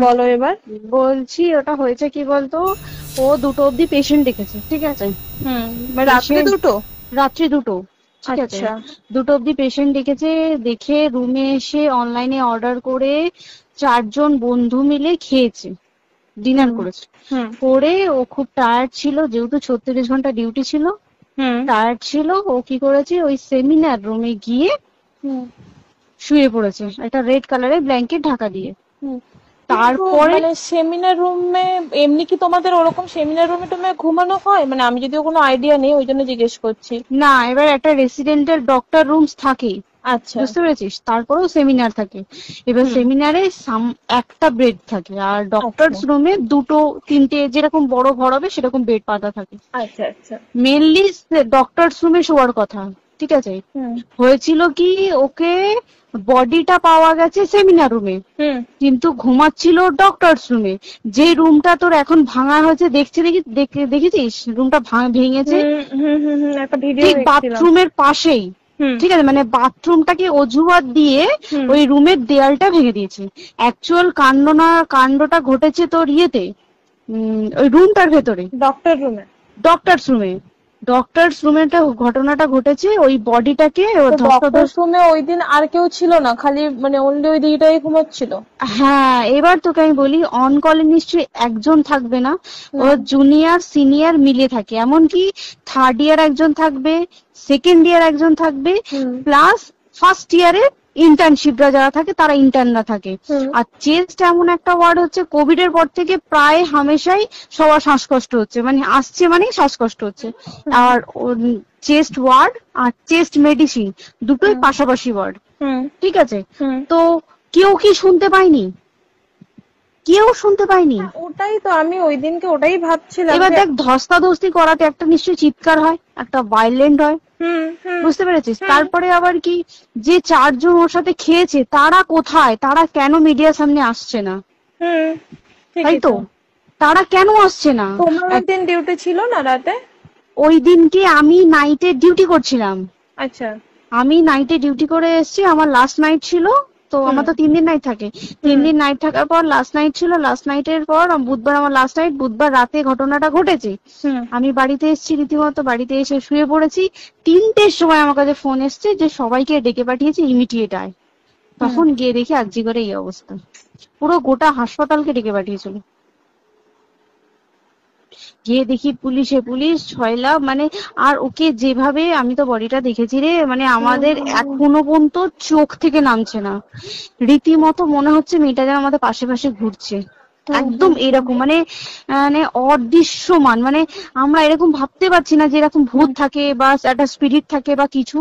বলো এবার। বলছি ওটা হয়েছে কি বলতো, ও 2টো অব্দি পেশেন্ট দেখেছে, ঠিক আছে। মানে রাত্রে পেশেন্ট দুটো? রাত্রি 2টো, ঠিক আছে। আচ্ছা। 2টো অব্দি পেশেন্ট দেখেছে, দেখে রুমে এসে অনলাইনে অর্ডার করে 4জন বন্ধু মিলে খেয়েছে, ডিনার হুম করেছে। হুম করে ও খুব টায়ার্ড ছিল, যেহেতু 36 ঘন্টা ডিউটি ছিল, হুম টায়ার্ড ছিল। ও কি করেছে, ওই সেমিনার রুমে গিয়ে হুম শুয়ে পড়েছে একটা রেড কালারের ব্ল্যাঙ্কেট ঢাকা দিয়ে। হুম। কিন্তু তারপরে মানে সেমিনার রুমে এমনি কি তোমাদের ওরকম সেমিনার রুমে টুমে ঘুমানো হয়? মানে আমি যদিও কোনো আইডিয়া নেই, ওই জন্য জিজ্ঞেস করছি। না, এবার একটা রেসিডেন্টাল ডক্টর রুমস থাকে, আচ্ছা। বুঝতে পেরেছিস, তারপরেও সেমিনার থাকে। এবার হুম। সেমিনারে একটা বেড থাকে, আর আচ্ছা ডক্টরস রুমে 2-3টে, যেরকম বড় ঘর হবে সেরকম বেড পাতা থাকে। আচ্ছা আচ্ছা। মেনলি ডক্টরস রুমে শোয়ার কথা, ঠিক আছে। হুম হয়েছিল কি, ওকে বডিটা পাওয়া গেছে সেমিনার রুমে, হুম কিন্তু ঘুমাচ্ছিল ডক্টরস রুমে। যে রুমটা তোর এখন ভাঙা হয়েছে, দেখেছিস রুমটা ভেঙেছে, হুম হুম হুম হুম, একটা ভিডিও ঠিক দেখছিলাম। বাথরুমের পাশেই, হুম ঠিক আছে। মানে বাথরুমটাকে অজুহাত দিয়ে হুম ওই রুমের দেয়ালটা ভেঙে দিয়েছে। অ্যাকচুয়াল কাণ্ডটা ঘটেছে তোর ইয়েতে, ওই রুমটার ভেতরে, ডক্টর রুমে? ডক্টরস রুমে। ডক্টরস রুমেটা ঘটনাটা ঘটেছে, ওই বডিটাকে তো ডক্টর ধস্তাধস্তি। রুমে ওই দিন আর কেউ ছিল না, খালি মানে অনলি ওই দিদিটাই ঘুমোচ্ছিল? হ্যাঁ, এবার তোকে আমি বলি, অন কলে নিশ্চয়ই একজন থাকবে না, হুম ওর জুনিয়র সিনিয়র মিলে থাকে। এমনকি থার্ড ইয়ার একজন থাকবে, সেকেন্ড ইয়ার একজন থাকবে, হুম প্লাস ফার্স্ট ইয়ারের ইন্টার্নশিপরা যারা থাকে তারা ইন্টার্নরা থাকে। হুম আর চেস্ট এমন একটা ওয়ার্ড হচ্ছে, কোভিড এর পর থেকে প্রায় হামেশাই সবার শ্বাসকষ্ট হচ্ছে, মানে আসছে মানেই শ্বাসকষ্ট হচ্ছে। হুম আর চেস্ট ওয়ার্ড আর চেস্ট মেডিসিন দুটোই হুম পাশাপাশি ওয়ার্ড, হুম ঠিক আছে। হুম। তো কেউ কি শুনতে পায়নি? কেউ শুনতে পায়নি। হ্যাঁ, ওটাই তো আমি ওই দিনকে ওটাই ভাবছিলাম এবার যে। দেখ, ধস্তাধস্তি করাতে একটা নিশ্চয়ই চিৎকার হয়, একটা ভাইলেন্ট হয়, হুম হুম বুঝতে পেরেছিস। হুম তারপরে আবার কি, যে 4জন ওর সাথে খেয়েছে তারা কোথায়, তারা কেন মিডিয়ার সামনে আসছে না? হুম। তাই ঠিকই তো, তো। তারা কেন আসছে না? তোমার ওই দিন ডিউটি ছিল না রাতে? ওই দিনকে আমি নাইটে ডিউটি করছিলাম। আচ্ছা। আমি নাইটে ডিউটি করে এসেছি, আমার লাস্ট নাইট ছিল। তো হুম আমার তো 3 দিন নাইট থাকে, তিন হুম দিন নাইট থাকার পর লাস্ট নাইট ছিল। লাস্ট নাইটের পর বুধবার আমার লাস্ট নাইট, বুধবার রাতে ঘটনাটা ঘটেছে। হুম আমি বাড়িতে এসেছি, রীতিমতো বাড়িতে এসে শুয়ে পড়েছি। 3টের সময় আমার কাছে ফোন এসছে যে সবাইকে ডেকে পাঠিয়েছে, ইমিডিয়েট আয়। হুম। তখন গিয়ে দেখি আরজি করে এই অবস্থা, পুরো গোটা হাসপাতালকে ডেকে পাঠিয়েছিল। গিয়ে দেখি পুলিশ ছয়লা, মানে। আর ওকে যেভাবে, আমি তো বডিটা দেখেছি রে, মানে আমাদের এখনো পর্যন্ত চোখ থেকে নামছে না। রীতিমতো মনে হচ্ছে মেয়েটা যেন আমাদের পাশে পাশে ঘুরছে, হুম একদম হুম হুম এরকম, মানে মানে অদৃশ্যমান। মানে আমরা এরকম ভাবতে পারছি না যে এরকম ভূত হুম থাকে বা একটা স্পিরিট থাকে বা কিছু।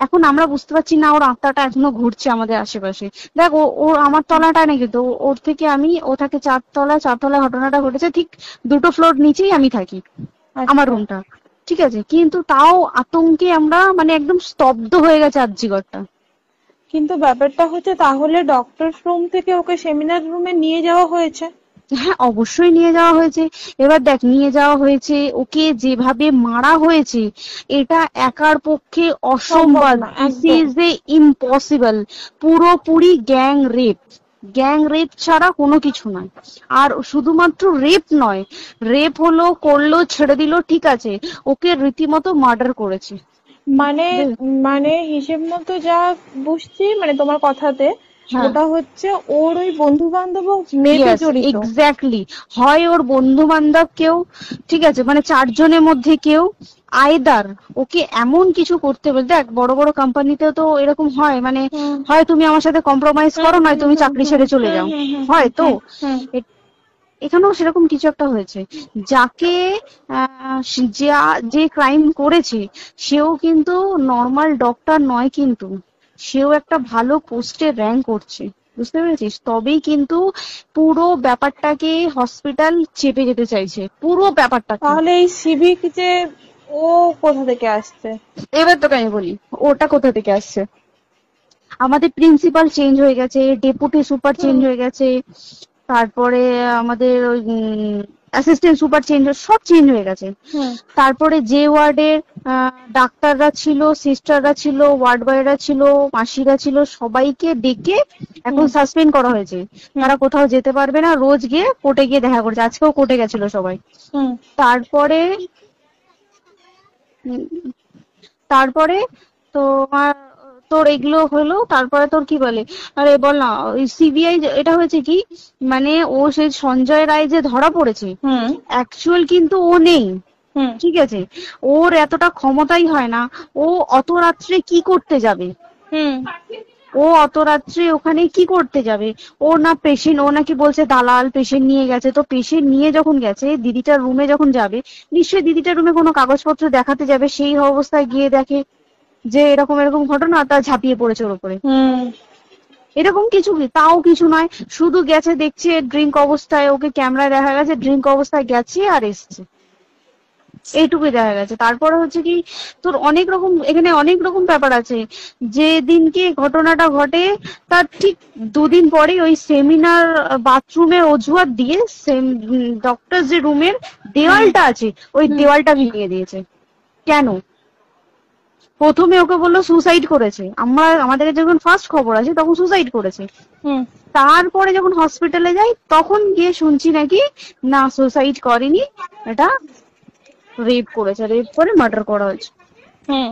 এখন আমরা বুঝতে পারছি না, ওর আত্মাটা এখনো ঘুরছে আমাদের আশেপাশে। দেখ, ও আমার তলাটায় নাকি, তো ওর থেকে ও থাকে 4তলায় ঘটনাটা ঘটেছে, ঠিক 2টো ফ্লোর নিচেই আমি থাকি, আমার আচ্ছা। রুমটা, ঠিক আছে। কিন্তু তাও আতঙ্কে আমরা মানে একদম স্তব্ধ হয়ে গেছে আরজিগরটা। কিন্তু ব্যাপারটা হচ্ছে, তাহলে ডক্টর রুম থেকে ওকে সেমিনার রুমে নিয়ে যাওয়া হয়েছে? হ্যাঁ, অবশ্যই নিয়ে যাওয়া হয়েছে। এবার দেখ, নিয়ে যাওয়া হয়েছে, ওকে যেভাবে মারা হয়েছে, এটা একার পক্ষে সম্ভব অসম্ভব, না দিস একদম। Is a impossible. পুরোপুরি গ্যাং রেপ, গ্যাং রেপ ছাড়া কোনো কিছু নয়। আর শুধুমাত্র রেপ নয়, রেপ হলো, করলো, ছেড়ে দিল, ঠিক আছে, ওকে রীতিমতো মার্ডার করেছে। মানে মানে হিসেব মতো যা বুঝছি মানে তোমার কথাতে, হ্যাঁ, ওটা হচ্ছে ওর ওই বন্ধু বান্ধব মেপে ইয়েস, জড়িত। এক্স্যাক্টলি। হয় ওর বন্ধু বান্ধব কেউ, ঠিক আছে, মানে 4জনের মধ্যে কেউ, আইদার ওকে এমন কিছু করতে বলতে। দেখ, বড় বড় কোম্পানিতেও তো এরকম হয়, মানে হুম হয় তুমি আমার সাথে কম্প্রোমাইজ হুম করো, নয় হুম তুমি হুম চাকরি হুম ছেড়ে চলে হুম যাও, হুম হুম হয় তো। হুম হুম এখানেও সেরকম কিছু একটা হয়েছে। যাকে যে ক্রাইম করেছে, সেও কিন্তু নর্মাল ডক্টর নয়, কিন্তু সেও একটা ভালো পোস্টে র্যাঙ্ক করছে, বুঝতে পেরেছিস। তবেই কিন্তু পুরো ব্যাপারটাকে হসপিটাল চেপে যেতে চাইছে, পুরো ব্যাপারটাকে। তাহলে এই সিভিক যে, ও কোথা থেকে আসছে? এবার তোকে আমি বলি, ওটা কোথা থেকে আসছে। আমাদের প্রিন্সিপাল চেঞ্জ হয়ে গেছে, ডেপুটি সুপার চেঞ্জ হুম হয়ে গেছে, তারপরে আমাদের ওই অ্যাসিস্ট্যান্ট সুপার চেঞ্জ, সব চেঞ্জ হয়ে গেছে। হুম তারপরে যে ওয়ার্ডের ডাক্তাররা ছিল, সিস্টাররা ছিল, ওয়ার্ড বয়রা ছিল, মাসিরা ছিল, সবাইকে ডেকে এখন সাসপেন্ড করা হয়েছে। তারা কোথাও যেতে পারবে না, রোজ গিয়ে কোর্টে গিয়ে দেখা করছে। আজকেও কোর্টে গেছিল সবাই। হুম তারপরে তারপরে তোমার তোর এগুলো হলো, তারপরে তোর কি বলে, আরে বল না, ওই সিবিআই এটা হয়েছে কি, মানে ও সেই সঞ্জয় রায় যে ধরা পড়েছে, হুম অ্যাকচুয়াল কিন্তু ও নেই, হুম ঠিক আছে? ওর এতটা ক্ষমতাই হয় না। ও অত রাত্রে কি করতে যাবে? হুম ও অত রাত্রে ওখানে কি করতে যাবে? ও না পেশেন্ট, ও নাকি বলছে দালাল পেশেন্ট নিয়ে গেছে। তো পেশেন্ট নিয়ে যখন গেছে, দিদিটার রুমে যখন যাবে, নিশ্চয়ই দিদিটার রুমে কোনো কাগজপত্র দেখাতে যাবে। সেই অবস্থায় গিয়ে দেখে যে এরকম এরকম ঘটনা, তা ঝাঁপিয়ে পড়েছে ওর উপরে। হুম এরকম কিছু কি, তাও কিছু নয়, শুধু গেছে, দেখছে ড্রিঙ্ক অবস্থায়, ওকে ক্যামেরায় দেখা গেছে ড্রিঙ্ক অবস্থায় গেছে আর এসছে, এইটুকুই দেখা গেছে। তারপরে হচ্ছে কি, তোর অনেক রকম, এখানে অনেক রকম ব্যাপার আছে। যে দিনকে ঘটনাটা ঘটে তার ঠিক দুদিন পরে ওই সেমিনার বাথরুমের অজুহাত দিয়ে ডক্টর যে রুমের দেওয়ালটা আছে, ওই দেওয়ালটা ভেঙে দিয়েছে। কেন? প্রথমে ওকে বললো সুসাইড করেছে, আমাদের যখন ফার্স্ট খবর আছে তখন সুসাইড করেছে। হুম তারপরে যখন হসপিটালে যাই তখন গিয়ে শুনছি নাকি না, সুসাইড করেনি, এটা রেপ করেছে, রেপ করে মার্ডার করা হয়েছে। হুম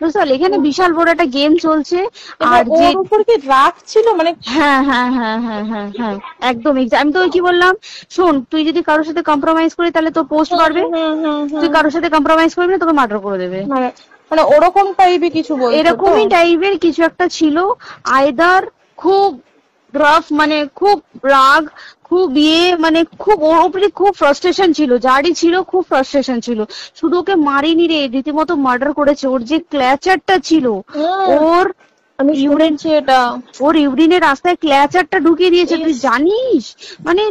বুঝতে পারলি, এখানে বিশাল বড় একটা গেম চলছে। আর আর যে ওর উপর কি রাগ ছিল মানে? হ্যাঁ হ্যাঁ হ্যাঁ হ্যাঁ হ্যাঁ হ্যাঁ, একদম আমি তো কি বললাম, শোন, তুই যদি কারোর সাথে কম্প্রোমাইজ করি তাহলে তোর পোস্ট বাড়বে, তুই কারোর সাথে কম্প্রোমাইজ করবি না তোকে মার্ডার করে দেবে। মানে মানে ওরকম টাইপের কিছু বলছো তো? এরকমই টাইপের কিছু একটা ছিল। আইদার খুব রাফ, মানে খুব রাগ, খুব মানে খুব ওর উপরে খুব ফ্রাস্ট্রেশন ছিল, যারই ছিল খুব ফ্রাস্ট্রেশন ছিল। শুধু ওকে মারিনি রে, রীতিমতো মার্ডার করেছে। ওর যে ক্ল্যাচারটা ছিল, ওর আমি শুনেছি এটা। ওর ইউরিনের রাস্তায় ক্ল্যাচারটা ঢুকিয়ে দিয়েছে, তুই জানিস? মানে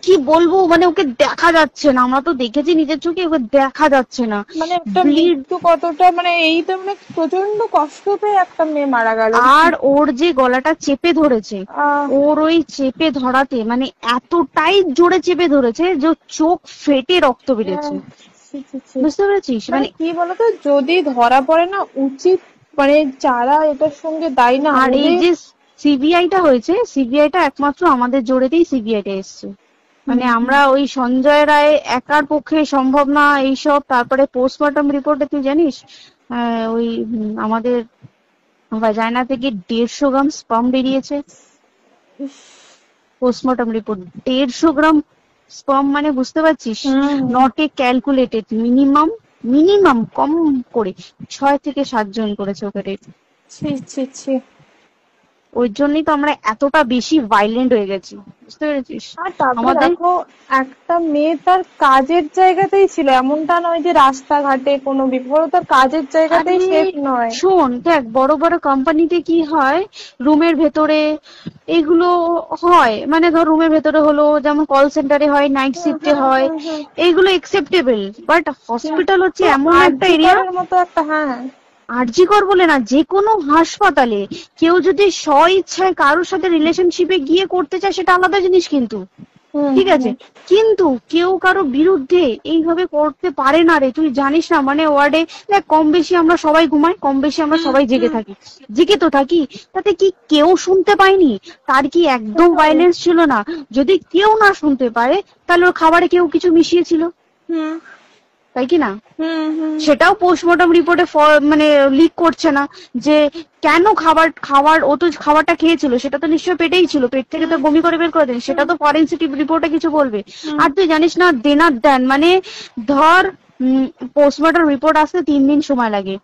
কি বলবো, মানে ওকে দেখা যাচ্ছে না, আমরা তো দেখেছি নিজের চোখে, ওকে দেখা যাচ্ছে না। মানে একটা মৃত্যু কতটা, মানে এই তো মানে প্রচন্ড কষ্ট পেয়ে একটা মেয়ে মারা গেল। আর ওর যে গলাটা চেপে ধরেছে, ওর ওই চেপে ধরাতে মানে এতটাই জোরে চেপে ধরেছে যে চোখ ফেটে রক্ত বেরিয়েছে। বুঝতে পেরেছিস? মানে কি বলতো, যদি ধরা পড়ে না, উচিত মানে যারা এটার সঙ্গে দায়ী না। আর এই যে সিবিআইটা হয়েছে, সিবিআইটা একমাত্র আমাদের জোরেতেই সিবিআইটা এসছে। মানে আমরা ওই সঞ্জয় রায় একার পক্ষে সম্ভব না এইসব। তারপরে পোস্টমর্টম রিপোর্টে তুই জানিস ওই আমাদের ভাজাইনা থেকে 150 গ্রাম স্পার্ম বেরিয়েছে। পোস্টমর্টম রিপোর্ট 150 গ্রাম স্পার্ম, মানে বুঝতে পারছিস? নট এ ক্যালকুলেটেড, মিনিমাম কম করে 6 থেকে 7 জন করেছে ওকে রেপ। ওই জন্যই তো আমরা এতটা বেশি ভাইলেন্ট হয়ে গেছি, বুঝতে পেরেছিস? আর তারপর দেখো, একটা মেয়ে তার কাজের জায়গাতেই ছিল, এমনটা নয় যে রাস্তাঘাটে কোনো বিপদ, তার কাজের জায়গাতেই সেফ নয়। শোন দেখ, বড় বড় কোম্পানিতে কি হয়, রুমের ভেতরে এগুলো হয়, মানে ধর রুমের ভেতরে হলো, যেমন কল সেন্টারে হয়, নাইট শিফটে হয়, এইগুলো একসেপ্টেবল। বাট হসপিটাল হচ্ছে এমন একটা এরিয়ার মতো একটা, হ্যাঁ, আরজি কর বলে না, যে কোনো হাসপাতালে কেউ যদি স্ব ইচ্ছায় কারোর সাথে রিলেশনশিপে গিয়ে করতে চায় সেটা আলাদা জিনিস, কিন্তু ঠিক আছে, কিন্তু কেউ কারো বিরুদ্ধে এইভাবে করতে পারে না রে। তুই জানিস না, মানে ওয়ার্ডে দেখ, কম বেশি আমরা সবাই ঘুমাই, কম বেশি আমরা সবাই জেগে থাকি, জেগে তো থাকি, তাতে কি কেউ শুনতে পায়নি? তার কি একদম ভাইলেন্স ছিল না? যদি কেউ না শুনতে পারে তাহলে ওর খাবারে কেউ কিছু মিশিয়েছিল, তাই কি না? সেটাও পোস্টমর্টম রিপোর্টে মানে লিক করছে না যে কেন খাবার ও তো খাবারটা খেয়েছিল, সেটা তো নিশ্চয়ই পেটেই ছিল, পেট থেকে তো বমি করে বের করে দেন, সেটা তো ফরেনসিক রিপোর্টে কিছু বলবে। আর তুই জানিস না, দেনার দেন, মানে ধর পোস্টমর্টম রিপোর্ট আসতে 3 দিন সময় লাগে।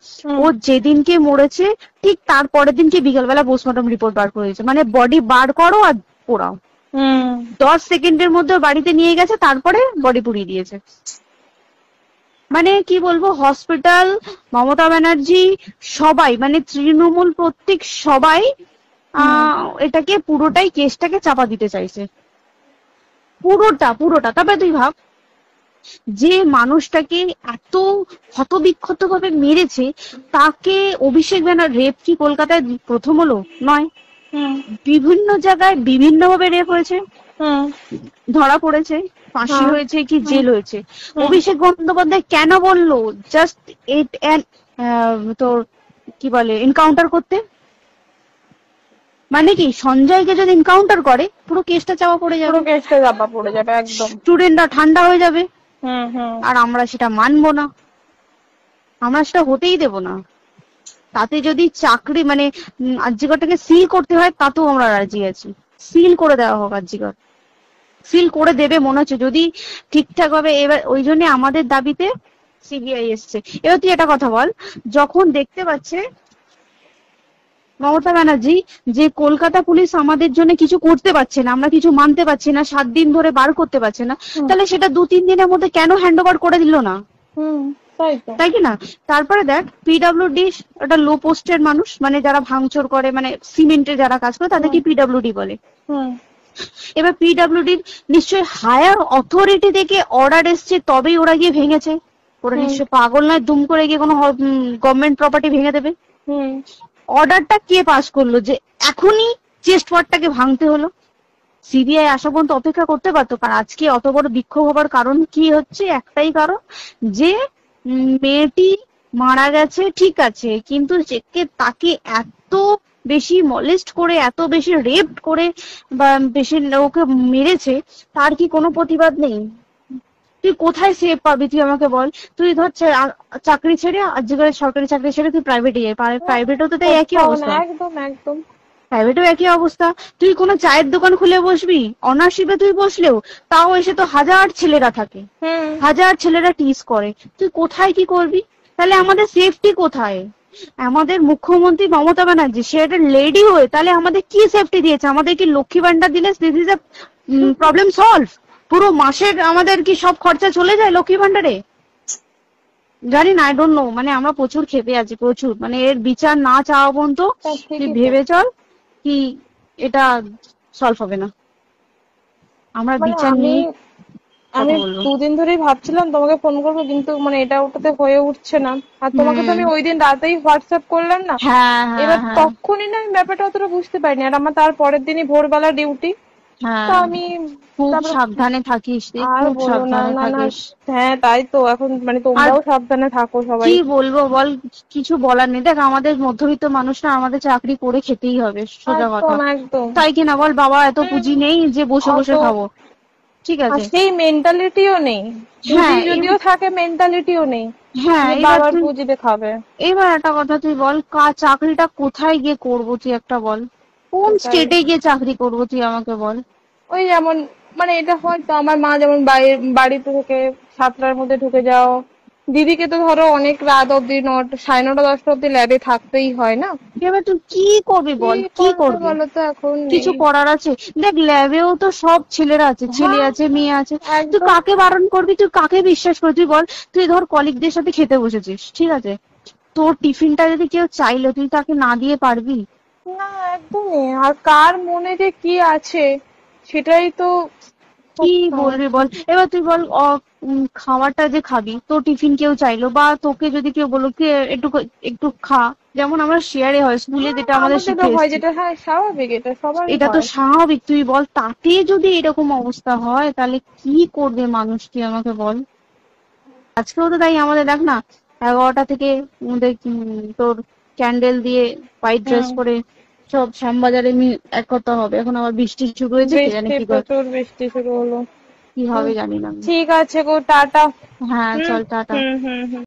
ও যেদিনকে মরেছে ঠিক তার পরের দিনকে বিকেলবেলা পোস্টমর্টম রিপোর্ট বার করেছে, মানে বডি বার করো আর পোড়াও, 10 সেকেন্ডের মধ্যে বাড়িতে নিয়ে গেছে, তারপরে বডি পুড়িয়ে দিয়েছে। মানে কি বলবো, হসপিটাল, মমতা ব্যানার্জি, সবাই, মানে তৃণমূল প্রত্যেক সবাই এটাকে পুরোটাই, কেসটাকে চাপা দিতে চাইছে, পুরোটা। তবে তুই ভাব, যে মানুষটাকে এত হতবিক্ষত ভাবে মেরেছে, তাকে অভিষেক ব্যানার রেপ কি কলকাতায় প্রথম হলো? নয়, বিভিন্ন জায়গায় বিভিন্ন ভাবে রেপ হয়েছে, ধরা পড়েছে, ফাঁসি হ্যাঁ। হয়েছে কি জেল হয়েছে। হুম। অভিষেক বন্দ্যোপাধ্যায় কেন বললো জাস্ট এইট তোর কি বলে এনকাউন্টার করতে? মানে কি সঞ্জয়কে যদি এনকাউন্টার করে পুরো কেসটা চাপা পড়ে পুরো যাবে, কেসটা চাপা পড়ে যাবে একদম। স্টুডেন্টরা ঠান্ডা হয়ে যাবে, হুম হুম। আর আমরা সেটা মানবো না, আমরা সেটা হতেই দেব না। তাতে যদি চাকরি মানে আরজিকরটাকে সিল করতে হয় তাতেও আমরা রাজি আছি, সিল করে দেওয়া হোক আরজিকর, সিল করে দেবে মনে হচ্ছে যদি ঠিকঠাক ভাবে। এবার ওই জন্য আমাদের দাবিতে সিবিআই এসছে। এবার তুই একটা কথা বল, যখন দেখতে পাচ্ছে মমতা ব্যানার্জি যে কলকাতা পুলিশ আমাদের জন্য কিছু করতে পারছে না, আমরা কিছু মানতে পারছি না, 7 দিন ধরে বার করতে পারছে না, তাহলে সেটা 2-3 দিনের মধ্যে কেন হ্যান্ড ওভার করে দিল না? হুম, তাই তো। তাই কি না? তারপরে দেখ পিডব্লিউডি একটা লো পোস্টের মানুষ, মানে যারা ভাঙচুর করে, মানে সিমেন্টের যারা কাজ করে তাদেরকে পিডব্লিউডি বলে। হুম। এবার পিডব্লিউডির নিশ্চয়ই হায়ার অথরিটি থেকে অর্ডার এসছে তবেই ওরা গিয়ে ভেঙেছে। ওরা নিশ্চয়ই পাগল নয় দুম করে গিয়ে কোনো গভর্নমেন্ট প্রপার্টি ভেঙে দেবে। হুম। অর্ডারটা কে পাস করলো যে এখনই চেস্ট ওয়ার্ডটাকে ভাঙতে হলো? সিবিআই আসা পর্যন্ত অপেক্ষা করতে পারতো। কারণ আজকে অত বড় বিক্ষোভ হবার কারণ কি হচ্ছে? একটাই কারণ, যে মেয়েটি মারা গেছে ঠিক আছে, কিন্তু তাকে এত বেশি মলেস্ট করে, এত বেশি রেপ করে বা বেশি ওকে মেরেছে, তার কি কোনো প্রতিবাদ নেই? তুই কোথায় সেভ পাবি তুই আমাকে বল? তুই ধর চাকরি ছেড়ে আজকের সরকারি চাকরি ছেড়ে তুই প্রাইভেটে যাই, প্রাইভেটেও তো তাই একই অবস্থা, একদম একদম। প্রাইভেটেও একই অবস্থা। তুই কোনো চায়ের দোকান খুলে বসবি, অনার্সশিপে তুই বসলেও তাও এসে তো হাজার ছেলেরা থাকে, হাজার ছেলেরা টিজ করে, তুই কোথায় কি করবি? তাহলে আমাদের সেফটি কোথায়? আমাদের মুখ্যমন্ত্রী মমতা ব্যানার্জি সে একটা লেডি হয়ে তাহলে আমাদের কি সেফটি দিয়েছে? আমাদের কি লক্ষ্মী ভান্ডার দিলে this is a problem solve? পুরো মাসের আমাদের কি সব খরচা চলে যায় লক্ষ্মী ভান্ডারে? জানি না, আই ডোন্ট নো। মানে আমরা প্রচুর ক্ষেপে আছি, প্রচুর। মানে এর বিচার না চাওয়া পর্যন্ত তুই ভেবে চল কি এটা সলভ হবে না। আমরা মানে বিচার নিয়ে আমি 2 দিন ধরেই ভাবছিলাম তোমাকে ফোন করবো, কিন্তু মানে এটা ওটাতে হয়ে উঠছে না। আর তোমাকে তো আমি ওই দিন রাতেই হোয়াটসঅ্যাপ করলাম না, হ্যাঁ এবার হ্যাঁ তখনই না আমি ব্যাপারটা অতটা বুঝতে পারিনি। আর আমার তার পরের দিনই ভোরবেলা ডিউটি, হ্যাঁ, তো আমি খুব সাবধানে থাকিস রে, আর খুব বলো না। সাবধানে না না, থাকিস। হ্যাঁ তাই তো। এখন মানে তোমরাও সাবধানে থাকো সবাই। কি বলবো বল, কিছু বলার নেই। দেখ আমাদের মধ্যবিত্ত মানুষরা আমাদের চাকরি করে খেতেই হবে, সোজা কথা, একদম একদম। তাই কিনা বল? বাবা এত পুঁজি নেই যে বসে বসে খাবো, ঠিক আর আছে? সেই মেন্টালিটিও নেই, পুঁজি যদিও থাকে মেন্টালিটিও নেই। হ্যাঁ, বাবার পুঁজিতে খাবে। এবার একটা কথা তুই বল, চাকরিটা কোথায় গিয়ে করবো তুই একটা বল? কোন স্টেটে গিয়ে চাকরি করবো তুই আমাকে বল? ওই যেমন মানে এটা হয়তো আমার মা যেমন বাড়িতে থেকে 7টার মধ্যে ঢুকে যাও, দিদিকে তো ধরো অনেক রাত অব্দি 9:30 10টা অব্দি ল্যাবে থাকতেই হয় না। এবার তুই কি করবি বল, কি করবি? বলো তো, এখন কিছু করার আছে? দেখ ল্যাবেও তো সব ছেলেরা আছে, ছেলে আছে মেয়ে আছে, তুই কাকে বারণ করবি? তুই কাকে বিশ্বাস করবি? তুই বল, তুই ধর কলিগদের সাথে খেতে বসেছিস, ঠিক আছে, তোর টিফিনটা যদি কেউ চাইলো তুই তাকে না দিয়ে পারবি? না, একদমই। আর কার মনে যে কি আছে সেটাই তো কি বলবি বল? এবার তুই বল, খাবারটা যে খাবি, তোর টিফিন কেউ চাইলো বা তোকে যদি কেউ বললো কি একটু একটু খা, যেমন আমরা শেয়ারে হয় স্কুলে, যেটা আমাদের শিখে হয়, এসেছি, যেটা হ্যাঁ স্বাভাবিক, এটা সবারই এটা তো হয়। স্বাভাবিক। তুই বল তাতে যদি এরকম অবস্থা হয় তাহলে কি করবে মানুষ, তুই আমাকে বল? আজকেও তো তাই আমাদের দেখ না, 11টা থেকে আমাদের তোর ক্যান্ডেল দিয়ে হোয়াইট ড্রেস পরে সব শ্যামবাজারে একতা হবে। এখন আবার বৃষ্টি শুরু হয়েছে, কে জানে কি প্রচুর বৃষ্টি শুরু হলো, কি হবে জানি না। ঠিক আছে গো, টাটা। হ্যাঁ চল টাটা। হুম হুম হুম।